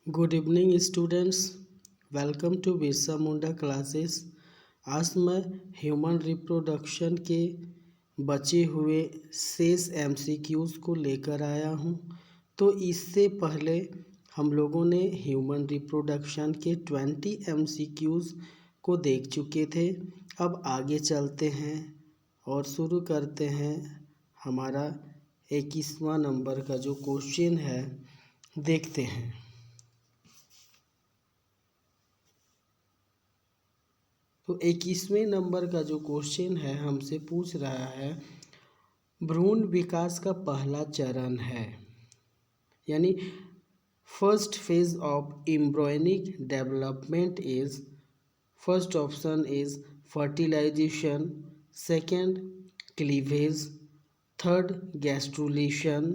Good evening students, welcome to Birsa Munda classes. आज मैं human reproduction के बचे हुए शेष एमसीक्यूज़ को लेकर आया हूँ। तो इससे पहले हम लोगों ने ह्यूमन रिप्रोडक्शन के 20 एमसीक्यूज़ को देख चुके थे। अब आगे चलते हैं और शुरू करते हैं। हमारा 21वां नंबर का जो क्वेश्चन है देखते हैं। तो 21वें नंबर का जो क्वेश्चन है हमसे पूछ रहा है भ्रूण विकास का पहला चरण है, यानी first phase of embryonic development is, first option is fertilization, second cleavage, third gastrulation,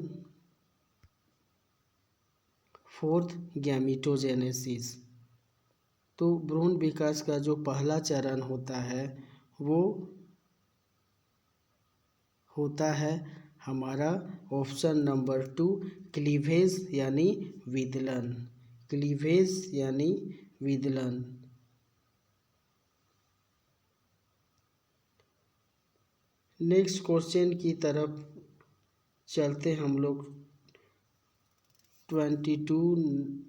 fourth gametogenesis. तो भ्रूण विकास का जो पहला चरण होता है वो होता है हमारा ऑप्शन नंबर 2 क्लीवेज यानी विदलन। क्लीवेज यानी विदलन। नेक्स्ट क्वेश्चन की तरफ चलते हम लोग। 22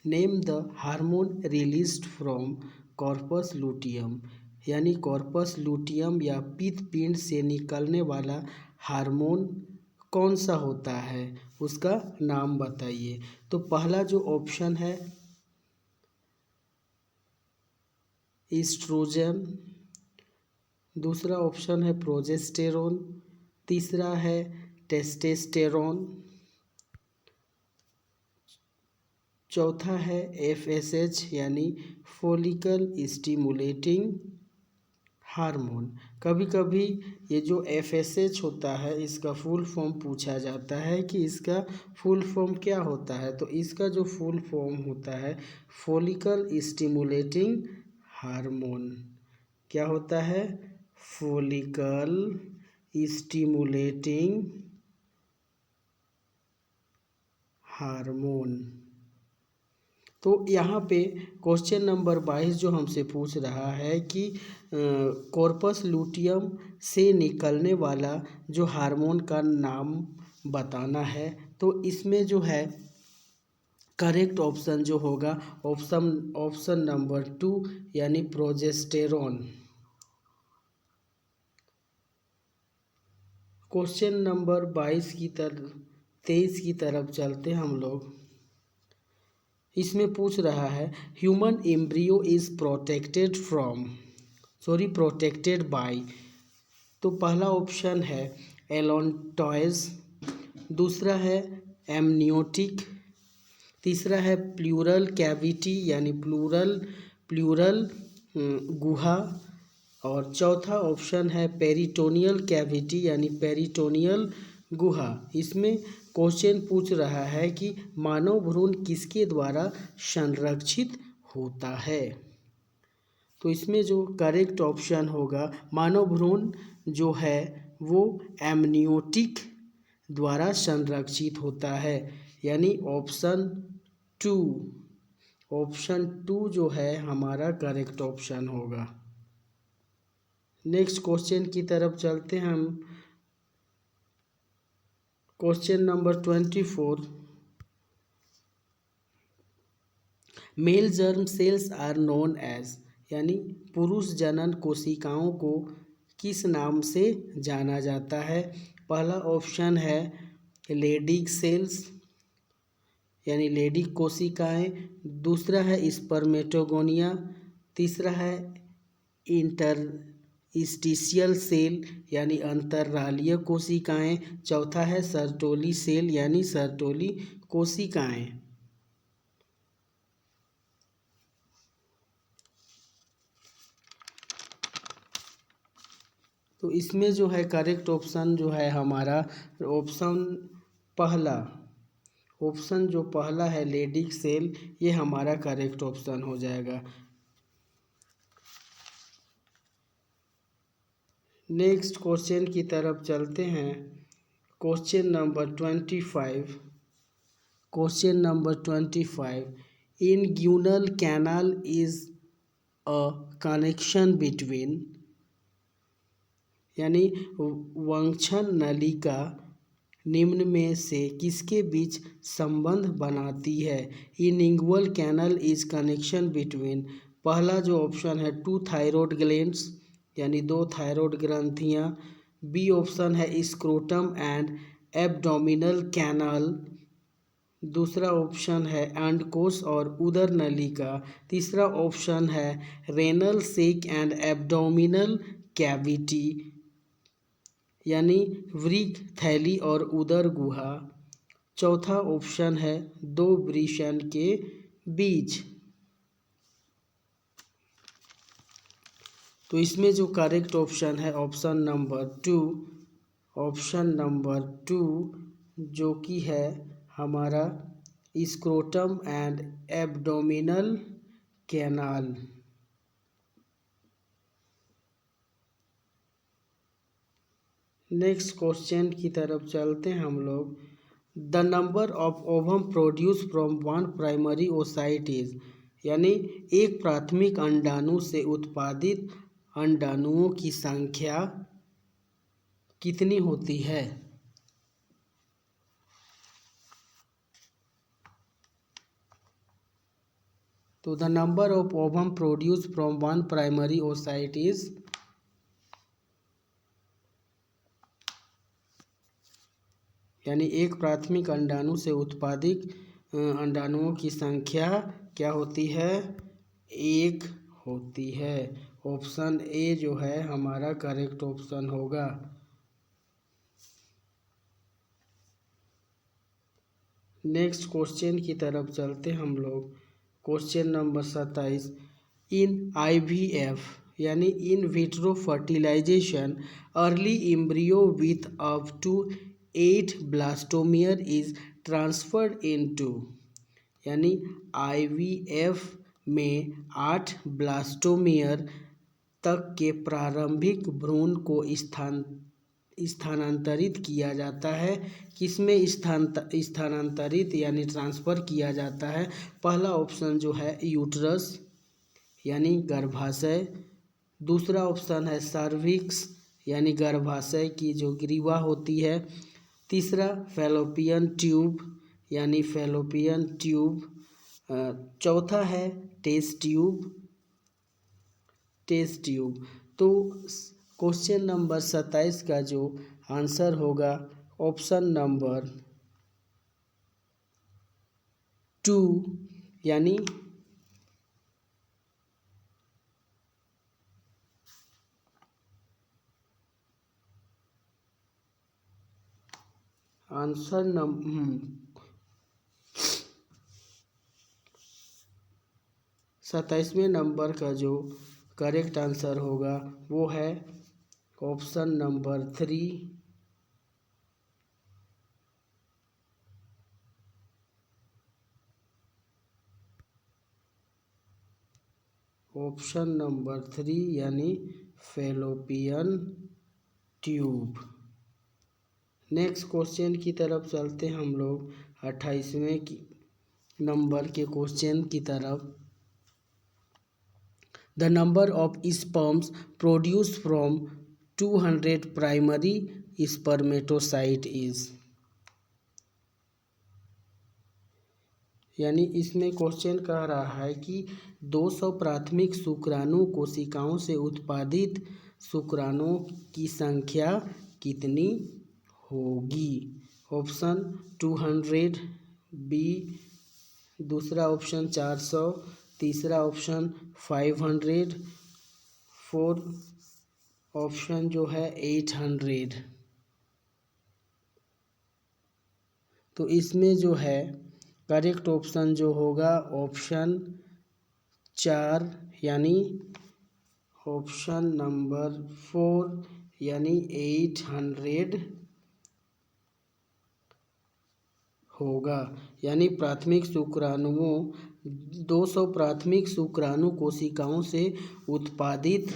name the hormone released from corpus luteum, यानी कॉर्पस लूटियम या पित्तपिंड से निकलने वाला हार्मोन कौन सा होता है, उसका नाम बताइए। तो पहला जो ऑप्शन है ईस्ट्रोजन, दूसरा ऑप्शन है प्रोजेस्टेरोन, तीसरा है टेस्टोस्टेरोन, चौथा है FSH यानी फॉलिकल स्टिमुलेटिंग हार्मोन। कभी कभी ये जो FSH होता है इसका फुल फॉर्म पूछा जाता है कि इसका फुल फॉर्म क्या होता है। तो इसका जो फुल फॉर्म होता है फॉलिकल स्टिमुलेटिंग हार्मोन। क्या होता है? Follicle stimulating hormone. तो यहाँ पे क्वेश्चन नंबर 22 जो हमसे पूछ रहा है कि कॉर्पस लूटियम से निकलने वाला जो हार्मोन का नाम बताना है। तो इसमें जो है करेक्ट ऑप्शन जो होगा ऑप्शन नंबर 2 यानी प्रोजेस्टेरोन। क्वेश्चन नंबर 23 की तरफ चलते हम लोग। इसमें पूछ रहा है human embryo is protected by. तो पहला ऑप्शन है एलोन्टॉयज, दूसरा है एमनियोटिक, तीसरा है प्लूरल कैविटी यानी प्लूरल गुहा, और चौथा ऑप्शन है पेरिटोनियल कैविटी यानी पेरिटोनियल गुहा। इसमें क्वेश्चन पूछ रहा है कि मानव भ्रूण किसके द्वारा संरक्षित होता है। तो इसमें जो करेक्ट ऑप्शन होगा मानव भ्रूण जो है वो एमनियोटिक द्वारा संरक्षित होता है, यानी ऑप्शन 2 जो है हमारा करेक्ट ऑप्शन होगा। नेक्स्ट क्वेश्चन की तरफ चलते हैं हम। Question number 24 male germ cells are known as, यानी पुरुष जनन कोशिकाओं को किस नाम से जाना जाता है। पहला ऑप्शन है लेडिग सेल्स यानी लेडिग कोशिकाएं, दूसरा है स्पर्मेटोगोनिया, तीसरा है इंटरस्टिशियल सेल यानी अंतरालीय कोशिकाएं, चौथा है सर्टोली सेल यानी सर्टोली कोशिकाएं। तो इसमें जो है करेक्ट ऑप्शन जो है हमारा ऑप्शन जो पहला है लेडिग सेल, ये हमारा करेक्ट ऑप्शन हो जाएगा। नेक्स्ट क्वेश्चन की तरफ चलते हैं। Question number 25 question number 25, inguinal canal is a connection between, यानी वंक्षण नलिका निम्न में से किसके बीच संबंध बनाती है। इनलिंगुअल कैनल इज कनेक्शन बिटवीन, पहला जो ऑप्शन है टू थायरॉयड ग्लैंड्स, यानी दो थायरॉयड ग्रंथियां। बी ऑप्शन है स्क्रोटम एंड एब्डोमिनल कैनल। दूसरा ऑप्शन है अंडकोश और उदर नलिका। तीसरा ऑप्शन है renal sac and abdominal cavity, यानी वृक्क थैली और उदर गुहा। चौथा ऑप्शन है दो वृषण के बीच। तो इसमें जो करेक्ट ऑप्शन है ऑप्शन नंबर टू जो कि है हमारा scrotum and abdominal canal. Next question की तरफ चलते हैं हम लोग। The number of ovum produce from one primary oocyte is, यानी एक प्राथमिक अंडाणु से उत्पादित अंडाणुओं की संख्या कितनी होती है। तो the number of ovum produce from one primary oocyte is, यानी एक प्राथमिक अंडाणु से उत्पादित अंडाणुओं की संख्या क्या होती है, एक होती है। ऑप्शन ए जो है हमारा करेक्ट ऑप्शन होगा। नेक्स्ट क्वेश्चन की तरफ चलते हम लोग। क्वेश्चन नंबर 27, इन IVF यानी in vitro fertilization early embryo with up to 8 blastomere is transferred into, यानी IVF में 8 ब्लास्टोमियर तक के प्रारंभिक भ्रूण को स्थानांतरित किया जाता है। किसमें स्थानांतरित यानी ट्रांसफ़र किया जाता है। पहला ऑप्शन जो है यूट्रस यानी गर्भाशय। दूसरा ऑप्शन है सर्विक्स यानी गर्भाशय की जो ग्रीवा होती है। तीसरा फैलोपियन ट्यूब यानी फैलोपियन ट्यूब। चौथा है टेस्ट ट्यूब। तो क्वेश्चन नंबर 27 का जो आंसर होगा ऑप्शन नंबर 2, यानी आंसर नंबर 27वें नंबर का जो करेक्ट आंसर होगा वो है ऑप्शन नंबर 3, ऑप्शन नंबर 3 यानी फैलोपियन ट्यूब। नेक्स्ट क्वेश्चन की तरफ चलते हैं हम लोग 28वें नंबर के क्वेश्चन की तरफ। The number of sperms produce from 200 primary spermatocyte is, यानी इसमें क्वेश्चन कह रहा है कि 200 प्राथमिक शुक्राणु कोशिकाओं से उत्पादित शुक्राणुओं की संख्या कितनी होगी। ऑप्शन 200, बी दूसरा ऑप्शन 400, तीसरा ऑप्शन 500, फोर्थ ऑप्शन जो है 800। तो इसमें जो है करेक्ट ऑप्शन जो होगा ऑप्शन 4 यानी ऑप्शन नंबर 4 यानी 800 होगा। यानी प्राथमिक शुक्राणुओं 200 प्राथमिक शुक्राणु कोशिकाओं से उत्पादित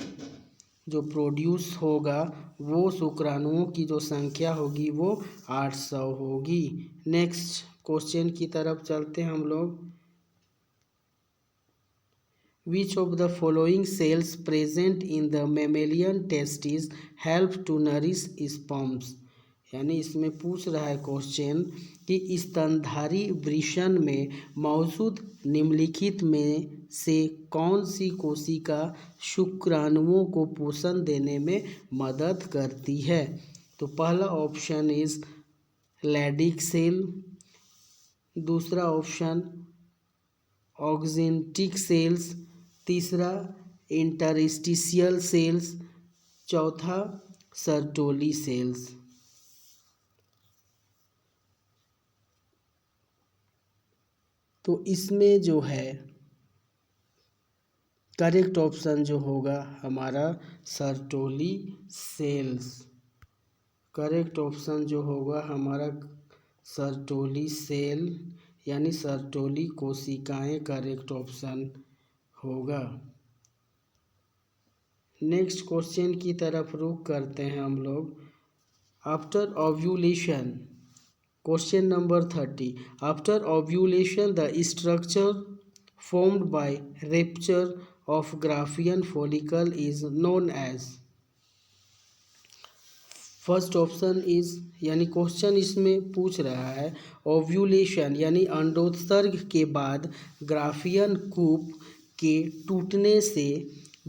जो प्रोड्यूस होगा वो शुक्राणुओं की जो संख्या होगी वो 800 होगी। नेक्स्ट क्वेश्चन की तरफ चलते हैं हम लोग। Which of the following cells present in the mammalian testes help to nourish sperms? यानी इसमें पूछ रहा है क्वेश्चन कि स्तनधारी वृषण में मौजूद निम्नलिखित में से कौन सी कोशिका शुक्राणुओं को पोषण देने में मदद करती है। तो पहला ऑप्शन इज लैडिक सेल, दूसरा ऑप्शन ऑक्जेंटिक सेल्स, तीसरा इंटरस्टिशियल सेल्स, चौथा सर्टोली सेल्स। तो इसमें जो है करेक्ट ऑप्शन जो होगा हमारा सर्टोली सेल्स। करेक्ट ऑप्शन जो होगा हमारा सर्टोली सेल यानी सर्टोली कोशिकाएं करेक्ट ऑप्शन होगा। नेक्स्ट क्वेश्चन की तरफ रुख करते हैं हम लोग। After ovulation, question number 30, after ovulation the structure formed by rupture of Graafian follicle is known as। First option is यानी क्वेश्चन इसमें पूछ रहा है ओव्यूलेशन यानी अंडोत्सर्ग के बाद ग्राफियन कूप के टूटने से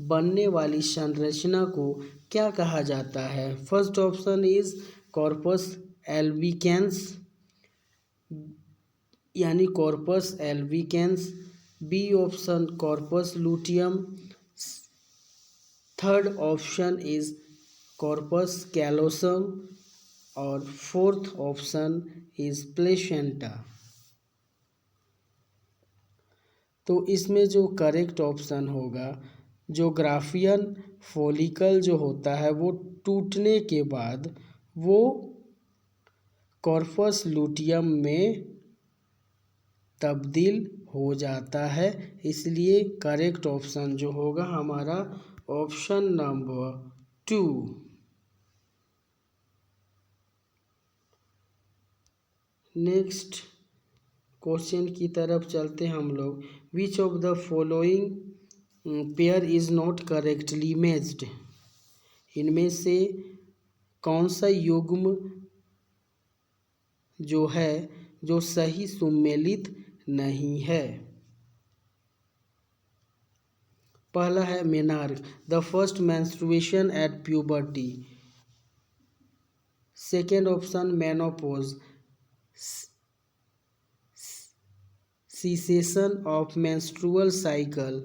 बनने वाली संरचना को क्या कहा जाता है। First option is corpus albicans यानी corpus albicans, B option corpus luteum, third option is corpus callosum और फोर्थ ऑप्शन इज प्लेसेंटा। तो इसमें जो करेक्ट ऑप्शन होगा जो ग्राफियन फॉलिकल जो होता है वो टूटने के बाद वो कॉर्पस लूटियम में तब्दील हो जाता है, इसलिए करेक्ट ऑप्शन जो होगा हमारा ऑप्शन नंबर 2। नेक्स्ट क्वेश्चन की तरफ चलते हैं हम लोग। Which of the following pair is not correctly matched, इनमें से कौन सा युग्म जो है जो सही सुमेलित नहीं है। पहला है menarche, the first menstruation at puberty, second option menopause, cessation of menstrual cycle,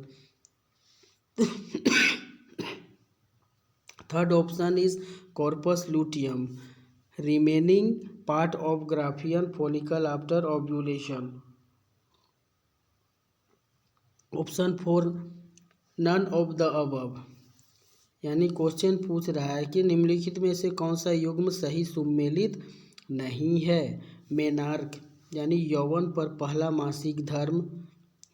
third option is corpus luteum, remaining part of Graafian follicle after ovulation, option 4 none of the above। यानी क्वेश्चन पूछ रहा है कि निम्नलिखित में से कौन सा युग्म सही सुमेलित नहीं है। मेनार्क यानी यौवन पर पहला मासिक धर्म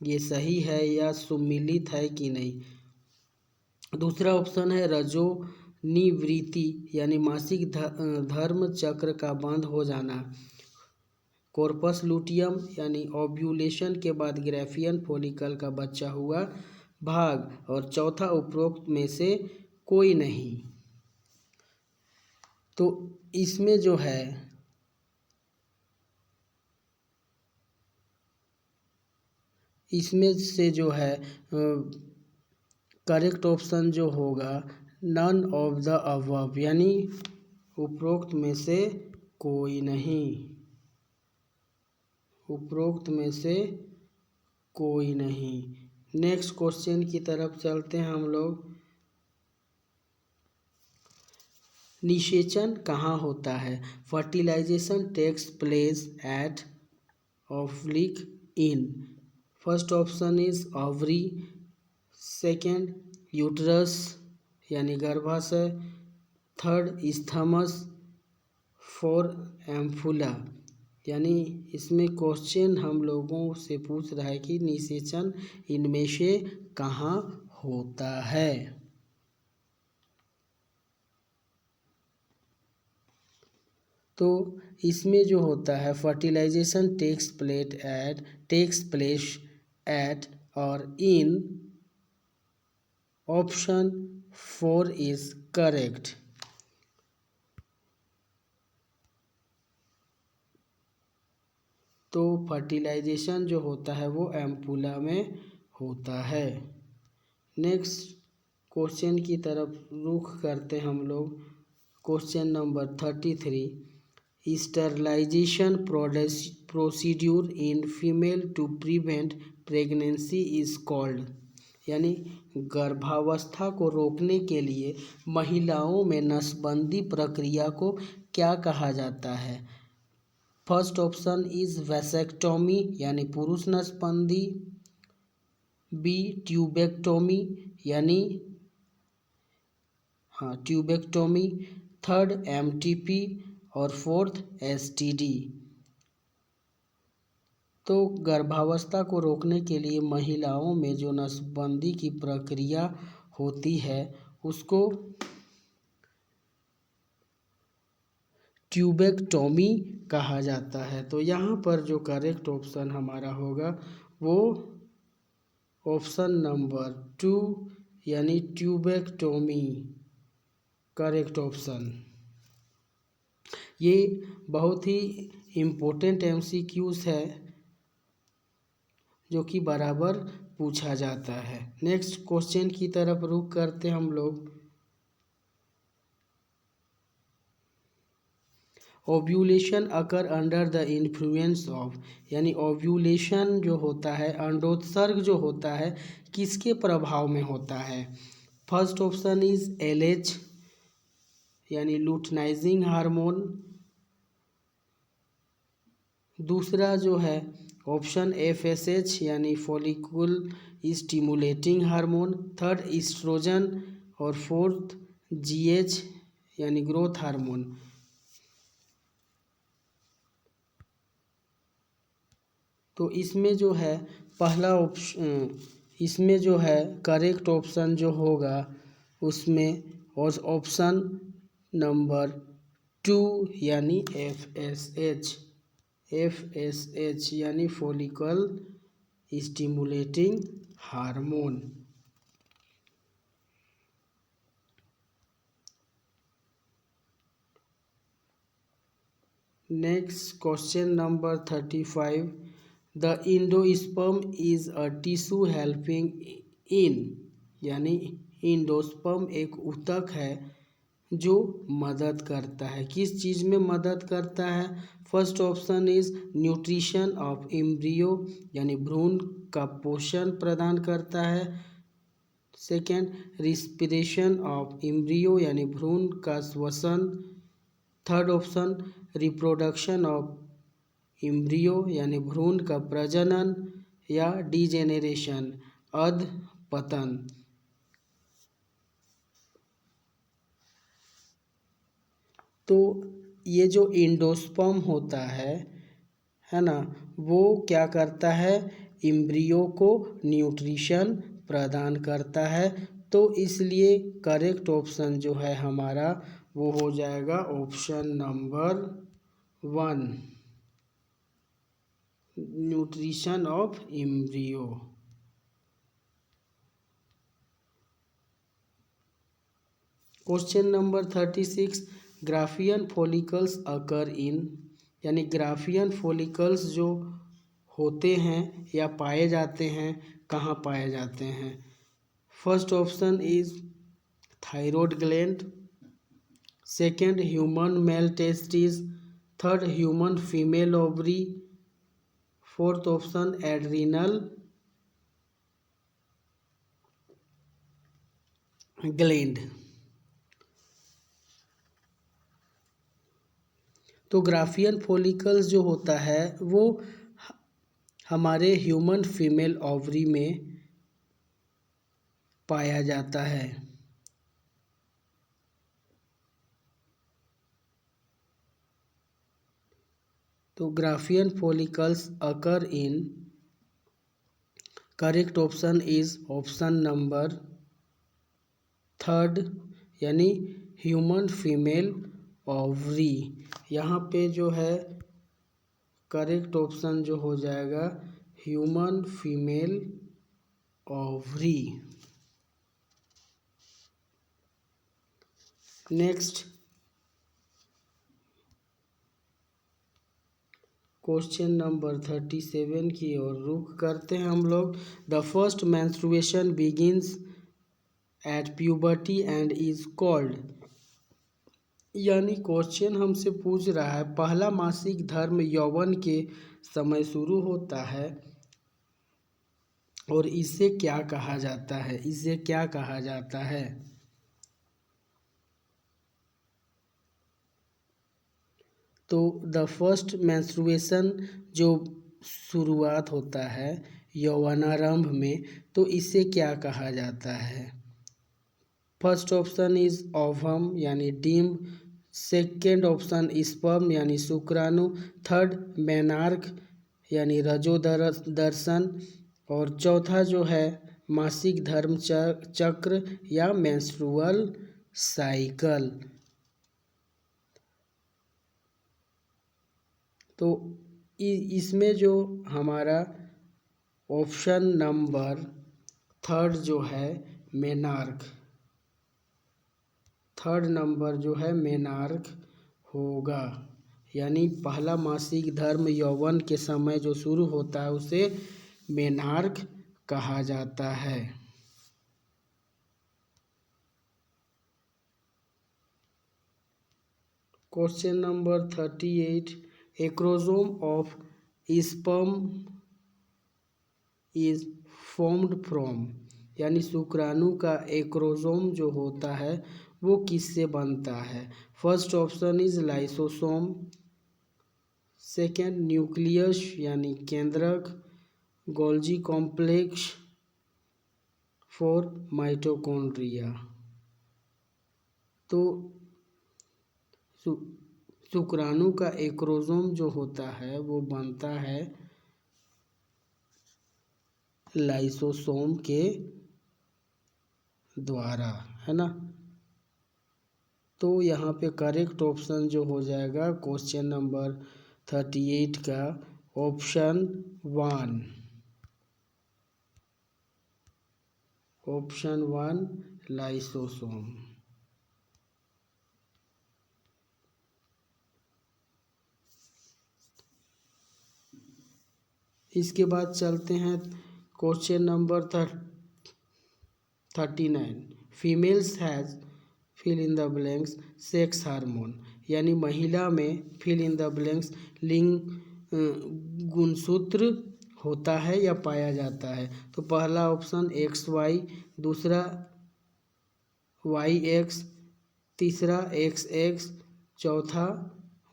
ये सही है या सुमेलित है कि नहीं। दूसरा ऑप्शन है रजोनिवृत्ति यानी मासिक धर्म चक्र का बंद हो जाना। कॉर्पस लूटियम यानी ओव्यूलेशन के बाद ग्राफियन फॉलिकल का बचा हुआ भाग, और चौथा उपरोक्त में से कोई नहीं। तो इसमें जो है इसमें से जो है करेक्ट ऑप्शन जो होगा नन ऑफ द अबव यानी उपरोक्त में से कोई नहीं। उपरोक्त में से कोई नहीं। नेक्स्ट क्वेश्चन की तरफ चलते हैं हम लोग। निषेचन कहाँ होता है। फर्टिलाइजेशन टेक्स प्लेस एट ओवलिक in, first option is ovary, second uterus यानी गर्भाशय, थर्ड इस्थमस, फोर्थ एम्फुला। यानी इसमें क्वेश्चन हम लोगों से पूछ रहा है कि निषेचन इनमें से कहाँ होता है। तो इसमें जो होता है फर्टिलाइजेशन टेक्स प्लेस एट और इन ऑप्शन 4 इज करेक्ट। तो फर्टिलाइजेशन जो होता है वो एम्पुला में होता है। नेक्स्ट क्वेश्चन की तरफ रुख करते हम लोग। Question number 33, sterilization procedure in female to prevent pregnancy is called, यानी गर्भावस्था को रोकने के लिए महिलाओं में नसबंदी प्रक्रिया को क्या कहा जाता है। फर्स्ट ऑप्शन इज वैसेक्टोमी यानी पुरुष नसबंदी, बी ट्यूबेक्टोमी यानी ट्यूबेक्टोमी, थर्ड एमटीपी और फोर्थ एसटीडी। तो गर्भावस्था को रोकने के लिए महिलाओं में जो नसबंदी की प्रक्रिया होती है उसको ट्यूबेक्टोमी कहा जाता है। तो यहाँ पर जो करेक्ट ऑप्शन हमारा होगा वो ऑप्शन नंबर 2 यानी ट्यूबेक्टोमी करेक्ट ऑप्शन। ये बहुत ही इम्पोर्टेंट एमसीक्यूज है जो कि बराबर पूछा जाता है। नेक्स्ट क्वेश्चन की तरफ रुख करते हम लोग। Ovulation occur under the influence of, यानी ओव्यूलेशन जो होता है अंडोत्सर्ग जो होता है किसके प्रभाव में होता है। फर्स्ट ऑप्शन इज LH यानी लुटनाइजिंग हार्मोन, दूसरा जो है ऑप्शन FSH यानी फॉलिकुल स्टिमुलेटिंग हार्मोन, थर्ड ईस्ट्रोजन और फोर्थ GH यानी ग्रोथ हार्मोन। तो इसमें जो है पहला ऑप्शन, इसमें जो है करेक्ट ऑप्शन जो होगा उसमें ऑप्शन नंबर 2 यानी FSH यानी follicle stimulating hormone. Next question number 35, the endosperm is a tissue helping in, यानी इंडोस्पर्म एक ऊतक है जो मदद करता है, किस चीज़ में मदद करता है। First option is nutrition of embryo यानी भ्रूण का पोषण प्रदान करता है, सेकेंड रिस्पिरेशन ऑफ एम्ब्रियो यानी भ्रूण का श्वसन, third option reproduction of embryo यानी भ्रूण का प्रजनन, या डिजेनेरेशन अधपतन। तो ये जो इंडोस्पर्म होता है ना, वो क्या करता है एम्ब्रियो को न्यूट्रिशन प्रदान करता है। तो इसलिए करेक्ट ऑप्शन जो है हमारा वो हो जाएगा option number 1 nutrition of embryo. Question number 36, graafian follicles occur in, यानी ग्राफियन फॉलिकल्स जो होते हैं या पाए जाते हैं कहाँ पाए जाते हैं। First option is thyroid gland, second human male testis, third human female ovary, fourth option adrenal gland. तो ग्राफियन फॉलिकल्स जो होता है वो हमारे ह्यूमन फीमेल ओवरी में पाया जाता है। तो Graafian follicles occur in, correct option is option number 3 यानी ह्यूमन फीमेल ओवरी, यहाँ पे जो है करेक्ट ऑप्शन जो हो जाएगा human female ovary. Next question number 37 की ओर रुख करते हैं हम लोग। The first menstruation begins at puberty and is called, यानी क्वेश्चन हमसे पूछ रहा है पहला मासिक धर्म यौवन के समय शुरू होता है और इसे क्या कहा जाता है, इसे क्या कहा जाता है। तो द फर्स्ट मेंस्ट्रुएशन जो शुरुआत होता है यौवनारंभ में, तो इसे क्या कहा जाता है। फर्स्ट ऑप्शन इज ओवम यानी डिम्ब, सेकेंड ऑप्शन स्पर्म यानी शुक्राणु, थर्ड मेनार्क यानी रजोदर्शन, और चौथा जो है मासिक धर्म चक्र या मेंस्ट्रुअल साइकिल। तो इसमें जो हमारा ऑप्शन नंबर थर्ड जो है मेनार्क, थर्ड नंबर जो है मेनार्क होगा, यानी पहला मासिक धर्म यौवन के समय जो शुरू होता है उसे मेनार्क कहा जाता है। Question number 38 A chromosome of sperm is formed from, यानी शुक्राणु का एक्रोसोम जो होता है वो किससे बनता है। First option is lysosome, second nucleus यानी केंद्रक, गोल्जी कॉम्प्लेक्स, फोर माइटोकॉन्ड्रिया। तो शुक्राणु का एक्रोसोम जो होता है वो बनता है लाइसोसोम के द्वारा, है ना। तो यहाँ पे करेक्ट ऑप्शन जो हो जाएगा क्वेश्चन नंबर 38 का ऑप्शन 1, ऑप्शन 1 लाइसोसोम। इसके बाद चलते हैं question number 39 females has fill in the blanks sex hormone, यानी महिला में फिल इन द ब्लैंक्स लिंग गुणसूत्र होता है या पाया जाता है। तो पहला ऑप्शन XY, दूसरा YX, तीसरा XX, चौथा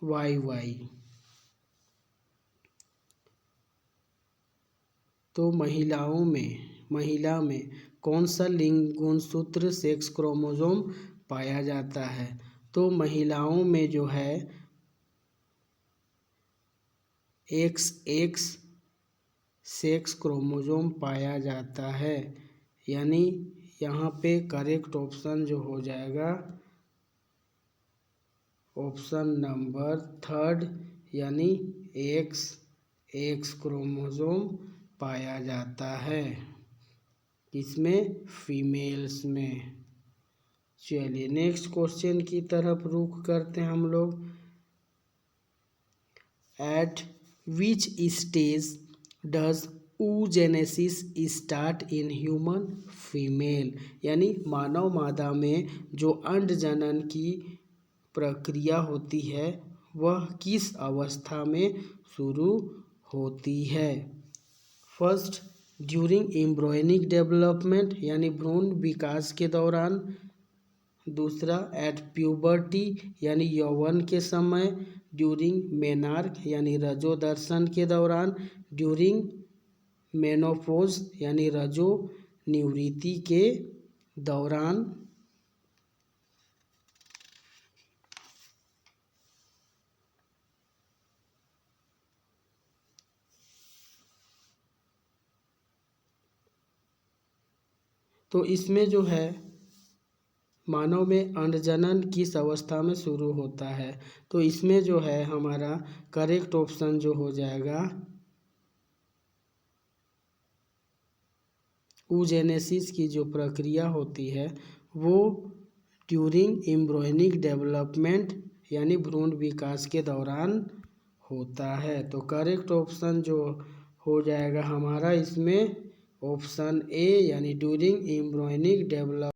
YY। तो महिला में कौन सा लिंग गुणसूत्र सेक्स क्रोमोसोम पाया जाता है। तो महिलाओं में जो है XX सेक्स क्रोमोसोम पाया जाता है, यानी यहाँ पे करेक्ट ऑप्शन जो हो जाएगा ऑप्शन नंबर थर्ड, यानी XX क्रोमोसोम पाया जाता है इसमें फीमेल्स में। चलिए नेक्स्ट क्वेश्चन की तरफ रुख करते हैं हम लोग। Eight which stage does oogenesis start in human female, यानी मानव मादा में जो अंड जनन की प्रक्रिया होती है वह किस अवस्था में शुरू होती है। फर्स्ट ड्यूरिंग एम्ब्रियोनिक डेवलपमेंट, यानी भ्रूण विकास के दौरान, दूसरा एट प्यूबर्टी यानी यौवन के समय, ड्यूरिंग मेनार्क यानी रजोदर्शन के दौरान, ड्यूरिंग मेनोपॉज यानी रजो निवृत्ति के दौरान। तो इसमें जो है मानव में अंडजनन किस अवस्था में शुरू होता है? तो इसमें जो है हमारा करेक्ट ऑप्शन जो हो जाएगा oogenesis की जो प्रक्रिया होती है वो ड्यूरिंग एम्ब्रियोनिक डेवलपमेंट यानी भ्रूण विकास के दौरान होता है। तो करेक्ट ऑप्शन जो हो जाएगा हमारा इसमें ऑप्शन ए यानी ड्यूरिंग एम्ब्रियोनिक डेवलप